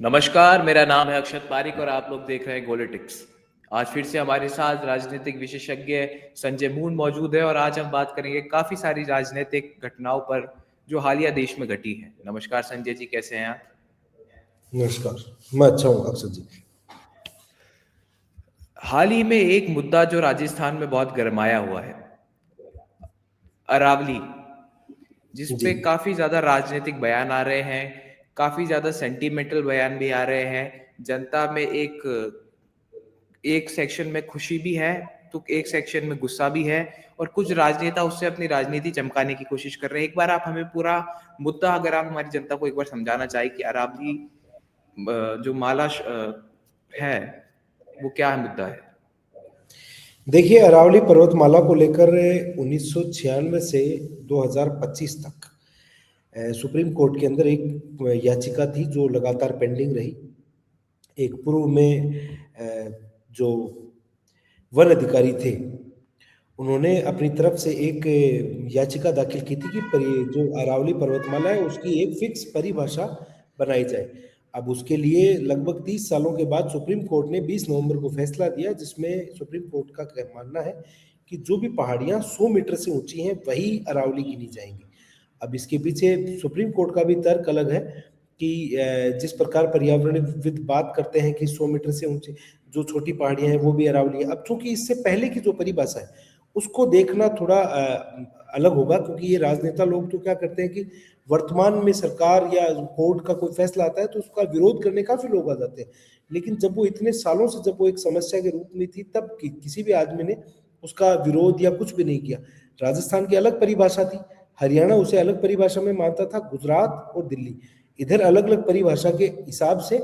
नमस्कार, मेरा नाम है अक्षत पारिक और आप लोग देख रहे हैं गोलिटिक्स। आज फिर से हमारे साथ राजनीतिक विशेषज्ञ संजय मून मौजूद है और आज हम बात करेंगे काफी सारी राजनीतिक घटनाओं पर जो हालिया देश में घटी हैं। नमस्कार संजय जी, कैसे हैं आप? नमस्कार। मैं अच्छा हूँ अक्षर जी। हाल ही में एक मुद्दा जो राजस्थान में बहुत गरमाया हुआ है, अरावली, जिस जी। पे काफी ज्यादा राजनीतिक बयान आ रहे हैं, काफी ज्यादा सेंटिमेंटल बयान भी आ रहे हैं। जनता में एक एक सेक्शन में खुशी भी है तो एक सेक्शन में गुस्सा भी है, और कुछ राजनेता उससे अपनी राजनीति चमकाने की कोशिश कर रहे हैं। एक बार आप हमें पूरा मुद्दा, अगर आप हमारी जनता को एक बार समझाना चाहे कि अरावली जो है, वो क्या है, मुद्दा है। देखिए, अरावली पर्वतमाला को लेकर 1996 से 2025 तक सुप्रीम कोर्ट के अंदर एक याचिका थी जो लगातार पेंडिंग रही। एक पूर्व में जो वन अधिकारी थे, उन्होंने अपनी तरफ से एक याचिका दाखिल की थी कि जो अरावली पर्वतमाला है उसकी एक फिक्स परिभाषा बनाई जाए। अब उसके लिए लगभग 30 सालों के बाद सुप्रीम कोर्ट ने 20 नवंबर को फैसला दिया, जिसमें सुप्रीम कोर्ट का मानना है कि जो भी पहाड़ियां 100 मीटर से ऊंची हैं वही अरावली गिनी जाएंगी। अब इसके पीछे सुप्रीम कोर्ट का भी तर्क अलग है कि जिस प्रकार पर्यावरणविद बात करते हैं कि 100 मीटर से ऊंचे जो छोटी पहाड़ियां हैं वो भी अरावली है। अब चूंकि इससे पहले की जो परिभाषा है उसको देखना थोड़ा अलग होगा, क्योंकि ये राजनेता लोग तो क्या करते हैं कि वर्तमान में सरकार या कोर्ट का कोई फैसला आता है तो उसका विरोध करने काफी लोग आ जाते हैं। लेकिन जब वो इतने सालों से जब वो एक समस्या के रूप में थी, तब किसी भी आदमी ने उसका विरोध या कुछ भी नहीं किया। राजस्थान की अलग परिभाषा थी, हरियाणा उसे अलग परिभाषा में मानता था, गुजरात और दिल्ली इधर अलग अलग परिभाषा के हिसाब से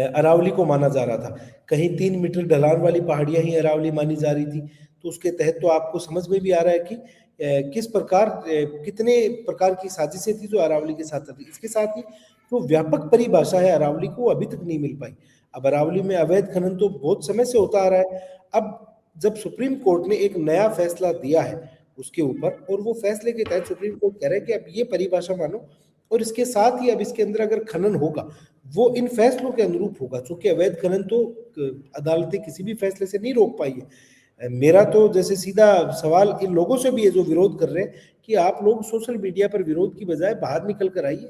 अरावली को माना जा रहा था। कहीं 3 मीटर ढलान वाली पहाड़ियां ही अरावली मानी जा रही थी। तो उसके तहत तो आपको समझ में भी आ रहा है कि किस प्रकार कितने प्रकार की साजिशें थी जो अरावली के साथ थी। इसके साथ ही जो व्यापक परिभाषा है अरावली को अभी तक नहीं मिल पाई। अब अरावली में अवैध खनन तो बहुत समय से होता आ रहा है। अब जब सुप्रीम कोर्ट ने एक नया फैसला दिया है उसके ऊपर, और वो फैसले के तहत सुप्रीम कोर्ट कह रहा है कि अब ये परिभाषा मानो, और इसके साथ ही अब इसके अंदर अगर खनन होगा वो इन फैसलों के अनुरूप होगा। चूंकि अवैध खनन तो अदालतें किसी भी फैसले से नहीं रोक पाई है। मेरा तो जैसे सीधा सवाल इन लोगों से भी है जो विरोध कर रहे हैं कि आप लोग सोशल मीडिया पर विरोध की बजाय बाहर निकल कर आइए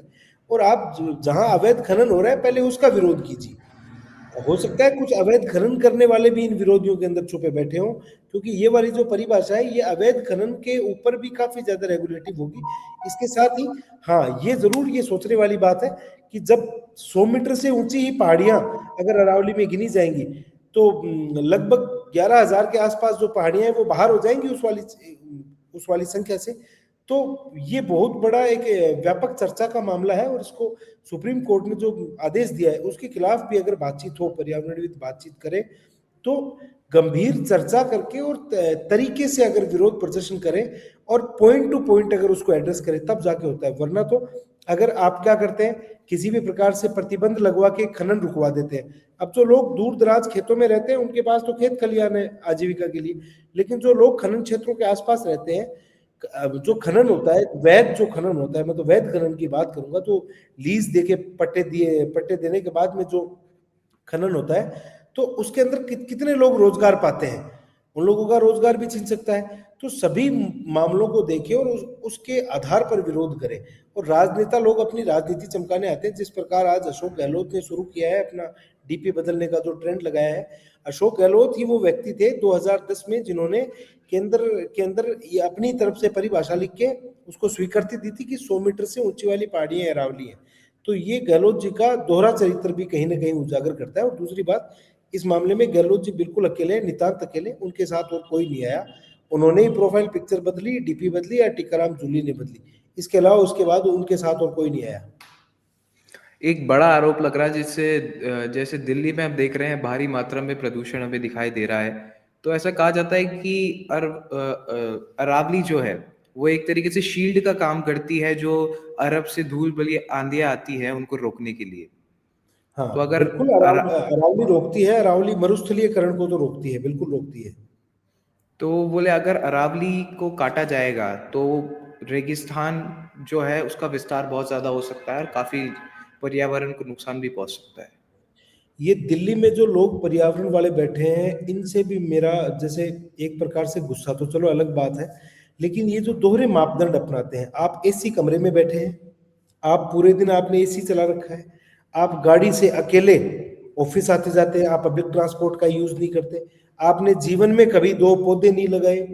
और आप जहां अवैध खनन हो रहा है पहले उसका विरोध कीजिए। हो सकता है कुछ अवैध खनन करने वाले भी इन विरोधियों के अंदर छुपे बैठे हों, क्योंकि ये वाली जो परिभाषा है ये अवैध खनन के ऊपर भी काफी ज्यादा रेगुलेटिव होगी। इसके साथ ही हाँ, ये जरूर ये सोचने वाली बात है कि जब 100 मीटर से ऊंची ही पहाड़ियां अगर अरावली में गिनी जाएंगी तो लगभग 11,000 के आसपास जो पहाड़ियां हैं वो बाहर हो जाएंगी उस वाली संख्या से। तो ये बहुत बड़ा एक व्यापक चर्चा का मामला है, और इसको सुप्रीम कोर्ट ने जो आदेश दिया है उसके खिलाफ भी अगर बातचीत हो, पर्यावरणविद बातचीत करें तो गंभीर चर्चा करके और तरीके से अगर विरोध प्रदर्शन करें और पॉइंट टू पॉइंट अगर उसको एड्रेस करें तब जाके होता है। वरना तो अगर आप क्या करते हैं, किसी भी प्रकार से प्रतिबंध लगवा के खनन रुकवा देते हैं। अब जो लोग दूर दराज खेतों में रहते हैं उनके पास तो खेत खलियान है आजीविका के लिए, लेकिन जो लोग खनन क्षेत्रों के आसपास रहते हैं, जो खनन होता है, वैध जो खनन होता है, मैं तो वैध खनन की बात करूंगा, तो लीज देके पट्टे देने के बाद में जो खनन होता है तो उसके अंदर कितने लोग रोजगार पाते हैं, उन लोगों का रोजगार भी छीन सकता है। तो सभी मामलों को देखें और उसके आधार पर विरोध करें। और राजनेता लोग अपनी राजनीति चमकाने आते हैं, जिस प्रकार आज अशोक गहलोत ने शुरू किया है अपना डीपी बदलने का जो ट्रेंड लगाया है। अशोक गहलोत ही वो व्यक्ति थे 2010 में जिन्होंने केंद्र के अंदर ये अपनी तरफ से परिभाषा लिख के उसको स्वीकृति दी थी कि 100 मीटर से ऊंची वाली पहाड़ियां अरावली है। तो ये गहलोत जी का दोहरा चरित्र भी कहीं ना कहीं उजागर करता है। और दूसरी बात, इस मामले में गहलोत जी बिल्कुल अकेले, नितांत अकेले, उनके साथ और कोई नहीं आया। उन्होंने ही प्रोफाइल पिक्चर बदली, डीपी बदली, या टीकाराम जूली ने बदली। इसके अलावा उसके बाद उनके साथ और कोई नहीं आया। एक बड़ा आरोप लग रहा है जिससे जैसे दिल्ली में हम देख रहे हैं भारी मात्रा में प्रदूषण हमें दिखाई दे रहा है, तो ऐसा कहा जाता है कि अरावली जो है वो एक तरीके से शील्ड का काम करती है, जो अरब से धूल भली आंधियां आती है उनको रोकने के लिए। तो हाँ अगर बिल्कुल, अरा, अरावली रोकती है, अरावली मरुस्थलीयकरण को तो रोकती है, बिल्कुल रोकती है। तो बोले अगर अरावली को काटा जाएगा तो रेगिस्तान जो है उसका विस्तार बहुत ज़्यादा हो सकता है और काफ़ी पर्यावरण को नुकसान भी पहुंच सकता है। ये दिल्ली में जो लोग पर्यावरण वाले बैठे हैं, इनसे भी मेरा जैसे एक प्रकार से गुस्सा तो चलो अलग बात है, लेकिन ये जो दोहरे मापदंड अपनाते हैं, आप एसी कमरे में बैठे हैं, आप पूरे दिन आपने एसी चला रखा है, आप गाड़ी से अकेले ऑफिस आते जाते हैं, आप पब्लिक ट्रांसपोर्ट का यूज नहीं करते, आपने जीवन में कभी दो पौधे नहीं लगाए,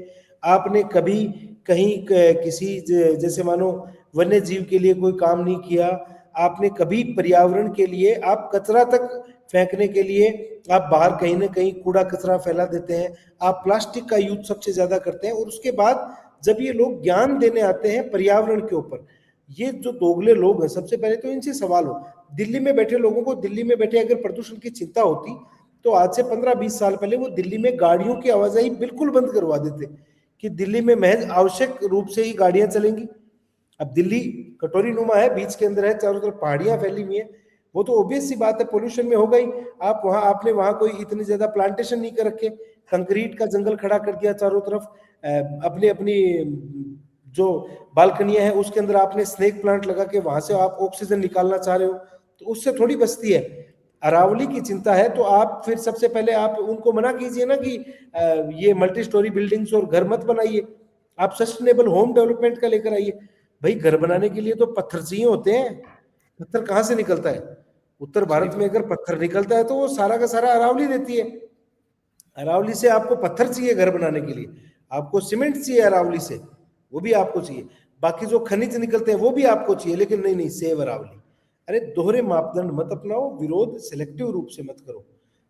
आपने कभी कहीं किसी जैसे मानो वन्य जीव के लिए कोई काम नहीं किया, आपने कभी पर्यावरण के लिए, आप कचरा तक फेंकने के लिए आप बाहर कहीं ना कहीं कूड़ा कचरा फैला देते हैं, आप प्लास्टिक का यूज सबसे ज्यादा करते हैं, और उसके बाद जब ये लोग ज्ञान देने आते हैं पर्यावरण के ऊपर, ये जो दोगले लोग हैं, सबसे पहले तो इनसे सवाल हो, दिल्ली में बैठे लोगों को, दिल्ली में बैठे अगर प्रदूषण की चिंता होती तो आज से 15-20 साल पहले वो दिल्ली में गाड़ियों की आवाजाही बिल्कुल बंद करवा देते, कि दिल्ली में महज आवश्यक रूप से ही गाड़ियां चलेंगी। अब दिल्ली कटोरी नुमा है, बीच के अंदर है, चारों तरफ पहाड़ियां फैली हुई है, वो तो ऑब्वियस सी बात है पोल्यूशन में होगा ही। आप वहां, आपने वहां कोई इतनी ज्यादा प्लांटेशन नहीं कर रखे, कंक्रीट का जंगल खड़ा कर दिया चारों तरफ, अपनी अपनी जो बालकनियां हैं उसके अंदर आपने स्नेक प्लांट लगा के वहां से आप ऑक्सीजन निकालना चाह रहे हो, तो उससे थोड़ी बचती है। अरावली की चिंता है तो आप फिर सबसे पहले आप उनको मना कीजिए ना कि ये मल्टी स्टोरी बिल्डिंग्स और घर मत बनाइए, आप सस्टेनेबल होम डेवलपमेंट का लेकर आइए। भाई घर बनाने के लिए तो पत्थर चाहिए होते हैं, पत्थर कहाँ से निकलता है? उत्तर सही भारत में बात। अगर पत्थर निकलता है तो वो सारा का सारा अरावली देती है। अरावली से आपको पत्थर चाहिए घर बनाने के लिए, आपको सीमेंट चाहिए अरावली से, वो भी आपको चाहिए, बाकी जो खनिज निकलते हैं वो भी आपको चाहिए, लेकिन नहीं नहीं सेव अरावली। अरे दोहरे मापदंड मत अपनाओ, विरोध सिलेक्टिव रूप से मत करो,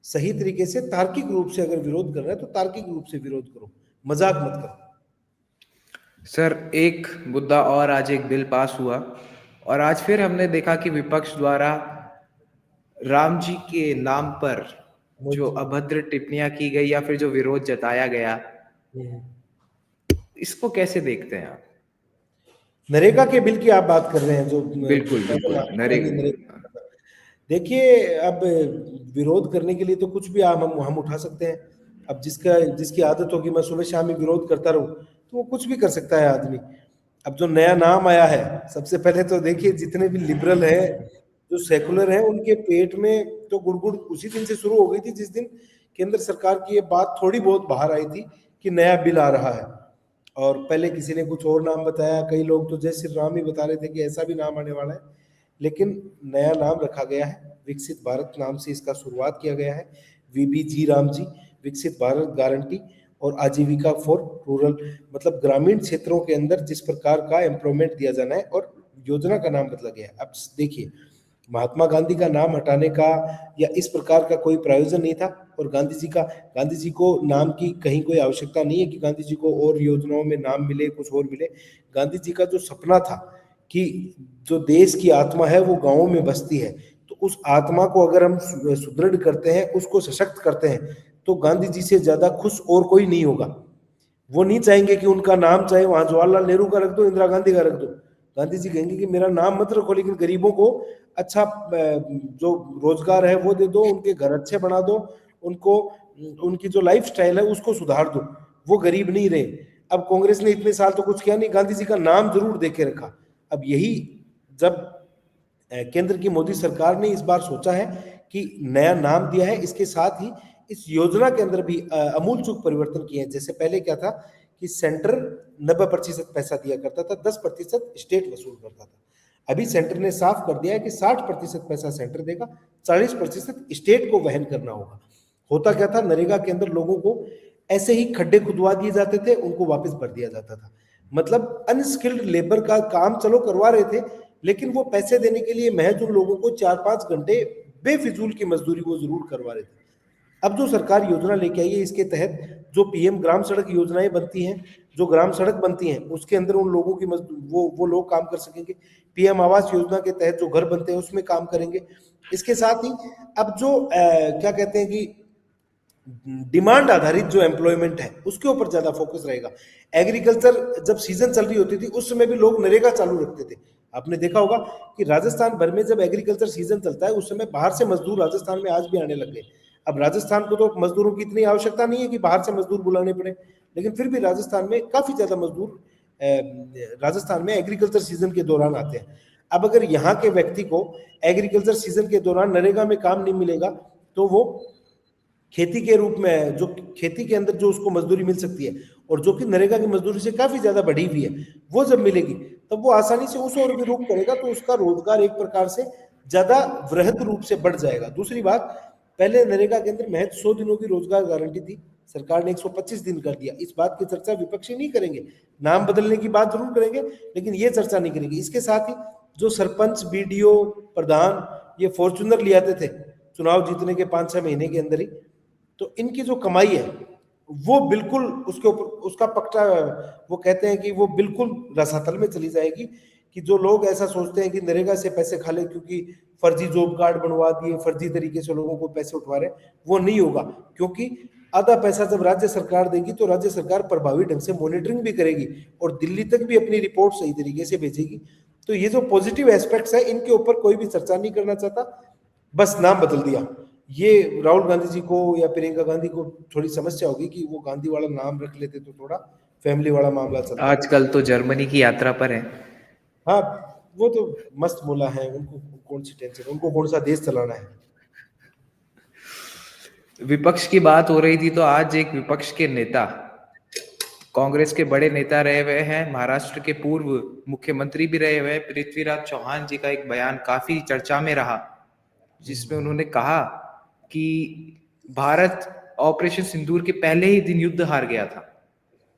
सही तरीके से तार्किक रूप से अगर विरोध करना है तो तार्किक रूप से विरोध करो, मजाक मत करो। सर, एक मुद्दा और, आज एक बिल पास हुआ और आज फिर हमने देखा कि विपक्ष द्वारा राम जी के नाम पर जो अभद्र टिप्पणियां की गई या फिर जो विरोध जताया गया, हम्म। इसको कैसे देखते हैं आप? नरेगा के बिल की आप बात कर रहे हैं, जो बिल्कुल पैसा बिल्कुल, मांगते हैं, नरेगा। नरेगा। देखिए अब विरोध करने के लिए तो कुछ भी हम उठा सकते हैं। अब जिसकी आदत होगी मैं सुबह शाम ही विरोध करता रहूं तो वो कुछ भी कर सकता है आदमी। अब जो नया नाम आया है, सबसे पहले तो देखिए जितने भी लिबरल हैं, जो सेकुलर हैं, उनके पेट में तो गुड़गुड़ उसी दिन से शुरू हो गई थी जिस दिन केंद्र सरकार की ये बात थोड़ी बहुत बाहर आई थी कि नया बिल आ रहा है। और पहले किसी ने कुछ और नाम बताया, कई लोग तो जय श्री राम ही बता रहे थे कि ऐसा भी नाम आने वाला है, लेकिन नया नाम रखा गया है, विकसित भारत नाम से इसका शुरुआत किया गया है। वीबीजी राम जी, विकसित भारत गारंटी और आजीविका फॉर रूरल, मतलब ग्रामीण क्षेत्रों के अंदर जिस प्रकार का एम्प्लॉयमेंट दिया जाना है, और योजना का नाम बदला गया है। अब देखिए, महात्मा गांधी का नाम हटाने का या इस प्रकार का कोई प्रायोजन नहीं था, और गांधी जी को नाम की कहीं कोई आवश्यकता नहीं है कि गांधी जी को और योजनाओं में नाम मिले, कुछ और मिले। गांधी जी का जो सपना था कि जो देश की आत्मा है वो गांवों में बसती है, तो उस आत्मा को अगर हम सुदृढ़ करते हैं, उसको सशक्त करते हैं, तो गांधी जी से ज्यादा खुश और कोई नहीं होगा। वो नहीं चाहेंगे कि उनका नाम चाहे वहां जवाहरलाल नेहरू का रख दो, इंदिरा गांधी का रख दो। गांधी जी कहेंगे कि मेरा नाम मत रखो, लेकिन गरीबों को अच्छा जो रोजगार है वो दे दो, उनके घर अच्छे बना दो, उनको उनकी जो लाइफ स्टाइल है उसको सुधार दो, वो गरीब नहीं रहे। अब कांग्रेस ने इतने साल तो कुछ किया नहीं, गांधी जी का नाम जरूर देके रखा। अब यही जब केंद्र की मोदी सरकार ने इस बार सोचा है कि नया नाम दिया है, इसके साथ ही इस योजना के अंदर भी अमूलचूल परिवर्तन किए हैं। जैसे पहले क्या था कि सेंटर 90% पैसा दिया करता था, 10% स्टेट वसूल करता था। अभी सेंटर ने साफ कर दिया है कि 60% पैसा सेंटर देगा, 40% स्टेट को वहन करना होगा। होता क्या था, नरेगा के अंदर लोगों को ऐसे ही खड्डे खुदवा दिए जाते थे, उनको वापस भर दिया जाता था। मतलब अनस्किल्ड लेबर का काम चलो करवा रहे थे, लेकिन वो पैसे देने के लिए महज उन लोगों को 4-5 घंटे बेफिजूल की मजदूरी वो जरूर करवा रहे थे। अब जो सरकार योजना लेके आई है, इसके तहत जो पीएम ग्राम सड़क योजनाएं बनती हैं, जो ग्राम सड़क बनती हैं, उसके अंदर उन लोगों की वो लोग काम कर सकेंगे। पीएम आवास योजना के तहत जो घर बनते हैं उसमें काम करेंगे। इसके साथ ही अब जो क्या कहते हैं कि डिमांड आधारित जो एम्प्लॉयमेंट है उसके ऊपर ज्यादा फोकस रहेगा। एग्रीकल्चर जब सीजन चल रही होती थी उस समय भी लोग नरेगा चालू रखते थे। आपने देखा होगा कि राजस्थान भर में जब एग्रीकल्चर सीजन चलता है उस समय बाहर से मजदूर राजस्थान में आज भी आने लग गए। अब राजस्थान को तो मजदूरों की इतनी आवश्यकता नहीं है कि बाहर से मजदूर बुलाने पड़े, लेकिन फिर भी राजस्थान में काफी ज्यादा मजदूर राजस्थान में एग्रीकल्चर सीजन के दौरान आते हैं। अब अगर यहाँ के व्यक्ति को एग्रीकल्चर सीजन के दौरान नरेगा में काम नहीं मिलेगा तो वो खेती के रूप में, जो खेती के अंदर जो उसको मजदूरी मिल सकती है और जो कि नरेगा की मजदूरी से काफी ज्यादा बढ़ी हुई है, वो जब मिलेगी तब वो आसानी से उस और भी रूप करेगा, तो उसका रोजगार एक प्रकार से ज्यादा वृहद रूप से बढ़ जाएगा। दूसरी बात, पहले नरेगा के अंदर महज 100 दिनों की रोजगार गारंटी थी, सरकार ने 125 दिन कर दिया। इस बात की चर्चा विपक्षी नहीं करेंगे, नाम बदलने की बात जरूर करेंगे, लेकिन ये चर्चा नहीं करेंगे। इसके साथ ही जो सरपंच, बीडीओ, प्रधान ये फॉर्च्यूनर ले आते थे चुनाव जीतने के 5-6 महीने के अंदर ही, तो इनकी जो कमाई है वो बिल्कुल उसके ऊपर उसका पक्का, वो कहते हैं कि वो बिल्कुल रसातल में चली जाएगी। कि जो लोग ऐसा सोचते हैं कि नरेगा से पैसे खा ले क्योंकि फर्जी जॉब कार्ड बनवा दिए, फर्जी तरीके से लोगों को पैसे उठवा रहे, वो नहीं होगा। क्योंकि आधा पैसा जब राज्य सरकार देगी तो राज्य सरकार प्रभावी ढंग से मॉनिटरिंग भी करेगी और दिल्ली तक भी अपनी रिपोर्ट सही तरीके से भेजेगी। तो ये जो पॉजिटिव एस्पेक्ट्स है इनके ऊपर कोई भी चर्चा नहीं करना चाहता, बस नाम बदल दिया। ये राहुल गांधी जी को या प्रियंका गांधी को थोड़ी समस्या होगी कि वो गांधी वाला नाम रख लेते तो थोड़ा फैमिली वाला मामला चलता। आजकल तो जर्मनी की यात्रा पर है। हाँ, वो तो मस्त मोला है, उनको कौन सी टेंशन, उनको कौन सा देश चलाना है। विपक्ष की बात हो रही थी तो आज एक विपक्ष के नेता, कांग्रेस के बड़े नेता रहे हुए हैं, महाराष्ट्र के पूर्व मुख्यमंत्री भी रहे हुए पृथ्वीराज चौहान जी का एक बयान काफी चर्चा में रहा, जिसमें उन्होंने कहा कि भारत ऑपरेशन सिंदूर के पहले ही दिन युद्ध हार गया था।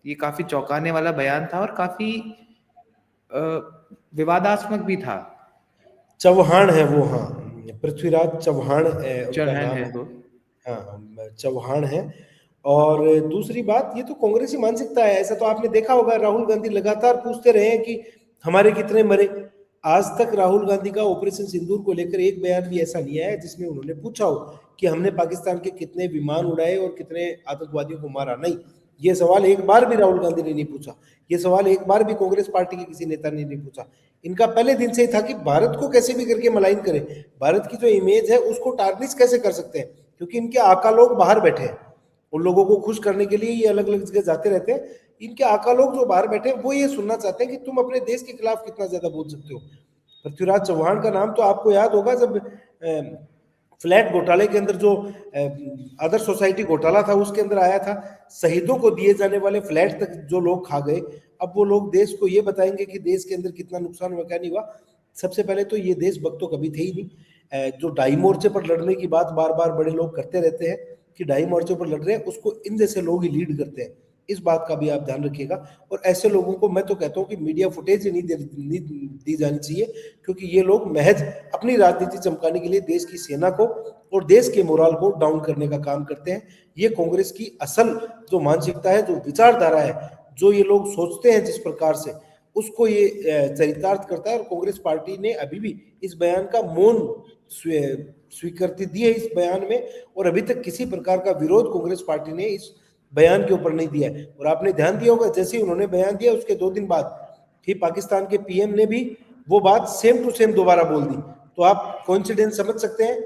ये काफी चौंकाने वाला बयान था और काफी विवादास्पद भी था। चौहान है वो, हाँ, पृथ्वीराज चौहान उनका चौहान नाम है है। वो। हाँ, चौहान है। और दूसरी बात, ये तो कांग्रेसी मानसिकता है। ऐसा तो आपने देखा होगा, राहुल गांधी लगातार पूछते रहे हैं कि हमारे कितने मरे। आज तक राहुल गांधी का ऑपरेशन सिंदूर को लेकर एक बयान भी ऐसा नहीं आया है जिसमें उन्होंने पूछा हो कि हमने पाकिस्तान के कितने विमान उड़ाए और कितने आतंकवादियों को मारा। नहीं, ये सवाल एक बार भी राहुल गांधी ने नहीं पूछा, ये सवाल एक बार भी कांग्रेस पार्टी के किसी नेता ने नहीं पूछा। इनका पहले दिन से ही था कि भारत को कैसे भी करके मलाइन करें, भारत की जो इमेज है उसको टार्निश कैसे कर सकते हैं, क्योंकि इनके आका लोग बाहर बैठे हैं। उन लोगों को खुश करने के लिए ये अलग अलग जगह जाते रहते हैं। इनके आका लोग जो बाहर बैठे हैं वो ये सुनना चाहते हैं कि तुम अपने देश के खिलाफ कितना ज्यादा बोल सकते हो। पृथ्वीराज चौहान का नाम तो आपको याद होगा, जब फ्लैट घोटाले के अंदर जो अदर सोसाइटी घोटाला था उसके अंदर आया था, शहीदों को दिए जाने वाले फ्लैट तक जो लोग खा गए। अब वो लोग देश को ये बताएंगे कि देश के अंदर कितना नुकसान हुआ, क्या नहीं हुआ। सबसे पहले तो ये देशभक्त तो कभी थे ही नहीं। जो ढाई मोर्चे पर लड़ने की बात बार बार बड़े लोग करते रहते हैं कि ढाई मोर्चे पर लड़ रहे हैं, उसको इन जैसे लोग ही लीड करते हैं। इस बात का भी आप ध्यान रखिएगा। और ऐसे लोगों को मैं तो कहता हूँ कि मीडिया फुटेज ही नहीं दी जानी चाहिए, क्योंकि ये लोग महज अपनी राजनीति चमकाने के लिए देश की सेना को और देश के मोराल को डाउन करने का काम करते हैं। ये कांग्रेस की असल जो मानसिकता है, जो विचारधारा है, जो ये लोग सोचते हैं जिस प्रकार से, उसको ये चरितार्थ करता है। और कांग्रेस पार्टी ने अभी भी इस बयान का मौन स्वीकृति दी है इस बयान में, और अभी तक किसी प्रकार का विरोध कांग्रेस पार्टी ने इस बयान के ऊपर नहीं दिया है। और आपने ध्यान दिया होगा, जैसे ही उन्होंने बयान दिया उसके 2 दिन बाद ही पाकिस्तान के पीएम ने भी वो बात सेम टू सेम दोबारा बोल दी। तो आप कोइंसिडेंस समझ सकते हैं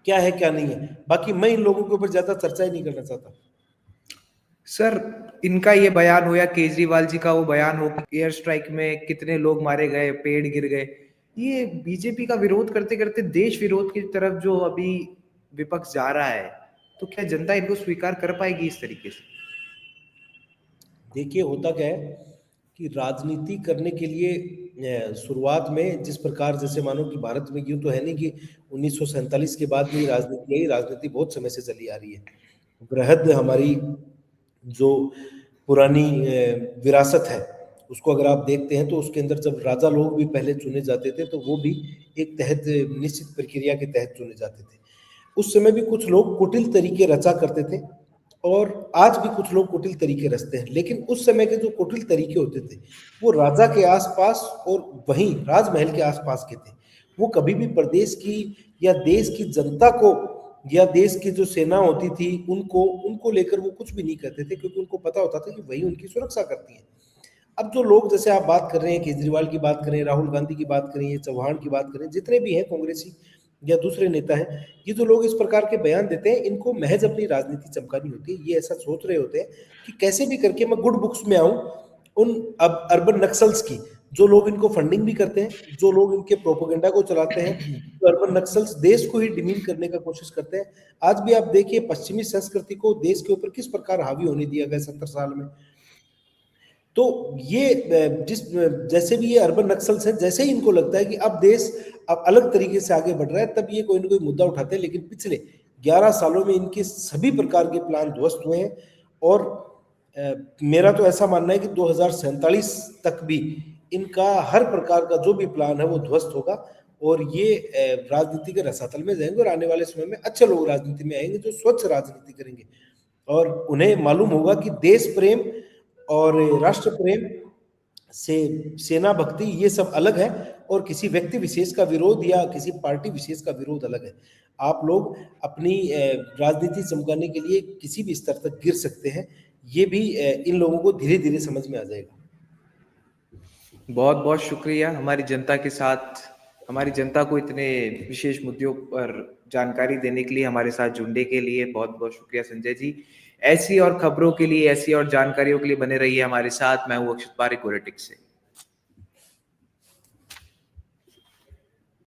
क्या है क्या नहीं है। बाकी मैं इन लोगों के ऊपर ज्यादा चर्चा ही नहीं करना चाहता। सर, इनका ये बयान हो या केजरीवाल जी का वो बयान हो, एयर स्ट्राइक में कितने लोग मारे गए, पेड़ गिर गए, ये बीजेपी का विरोध करते करते देश विरोध की तरफ जो अभी विपक्ष जा रहा है, तो क्या जनता इनको स्वीकार कर पाएगी इस तरीके से? देखिए, होता क्या है कि राजनीति करने के लिए शुरुआत में जिस प्रकार, जैसे मानो कि भारत में यूं तो है नहीं कि 1947 के बाद भी राजनीति, यही राजनीति बहुत समय से चली आ रही है। वृहद हमारी जो पुरानी विरासत है उसको अगर आप देखते हैं तो उसके अंदर जब राजा लोग भी पहले चुने जाते थे तो वो भी एक तहत निश्चित प्रक्रिया के तहत चुने जाते थे। उस समय भी कुछ लोग कुटिल तरीके रचा करते थे और आज भी कुछ लोग कुटिल तरीके रचते हैं, लेकिन उस समय के जो कुटिल तरीके होते थे वो राजा के आसपास और वहीं राजमहल के आसपास के थे। वो कभी भी प्रदेश की या देश की जनता को या देश की जो सेना होती थी उनको लेकर वो कुछ भी नहीं करते थे, क्योंकि उनको पता होता था कि वही उनकी सुरक्षा करती है। अब जो लोग, जैसे आप बात कर रहे हैं, केजरीवाल की बात करें, राहुल गांधी की बात करें, चौहान की बात करें, जितने भी हैं कांग्रेसी या दूसरे नेता हैं, ये जो लोग इस प्रकार के बयान देते हैं, इनको महज अपनी राजनीति चमकानी होती है। ये ऐसा सोच रहे होते हैं कि कैसे भी करके मैं गुड बुक्स में आऊं उन अब अर्बन नक्सल्स की, जो लोग इनको फंडिंग भी करते हैं, जो लोग इनके प्रोपेगेंडा को चलाते हैं, जो अर्बन नक्सल्स देश को ही डिमीन करने का कोशिश करते हैं। आज भी आप देखिए पश्चिमी संस्कृति को देश के ऊपर किस प्रकार हावी होने दिया गया 70 साल में। तो ये जैसे भी ये अर्बन नक्सल्स हैं, जैसे ही इनको लगता है कि अब देश अब अलग तरीके से आगे बढ़ रहा है, तब ये कोई ना कोई मुद्दा उठाते हैं। लेकिन पिछले 11 सालों में इनके सभी प्रकार के प्लान ध्वस्त हुए हैं और मेरा तो ऐसा मानना है कि 2047 तक भी इनका हर प्रकार का जो भी प्लान है वो ध्वस्त होगा और ये राजनीति के रसातल में जाएंगे और आने वाले समय में अच्छे लोग राजनीति में आएंगे जो स्वच्छ राजनीति करेंगे और उन्हें मालूम होगा कि देश प्रेम और राष्ट्र प्रेम से सेना भक्ति ये सब अलग है और किसी व्यक्ति विशेष का विरोध या किसी पार्टी विशेष का विरोध अलग है। आप लोग अपनी राजनीति चमकाने के लिए किसी भी स्तर तक गिर सकते हैं, ये भी इन लोगों को धीरे धीरे समझ में आ जाएगा। बहुत बहुत शुक्रिया हमारी जनता के साथ, हमारी जनता को इतने विशेष मुद्दों पर जानकारी देने के लिए, हमारे साथ जुड़ने के लिए बहुत बहुत शुक्रिया संजय जी। ऐसी और खबरों के लिए, ऐसी और जानकारियों के लिए बने रहिए हमारे साथ। मैं हूँ अक्षत पारिक, पॉलिटिक्स से।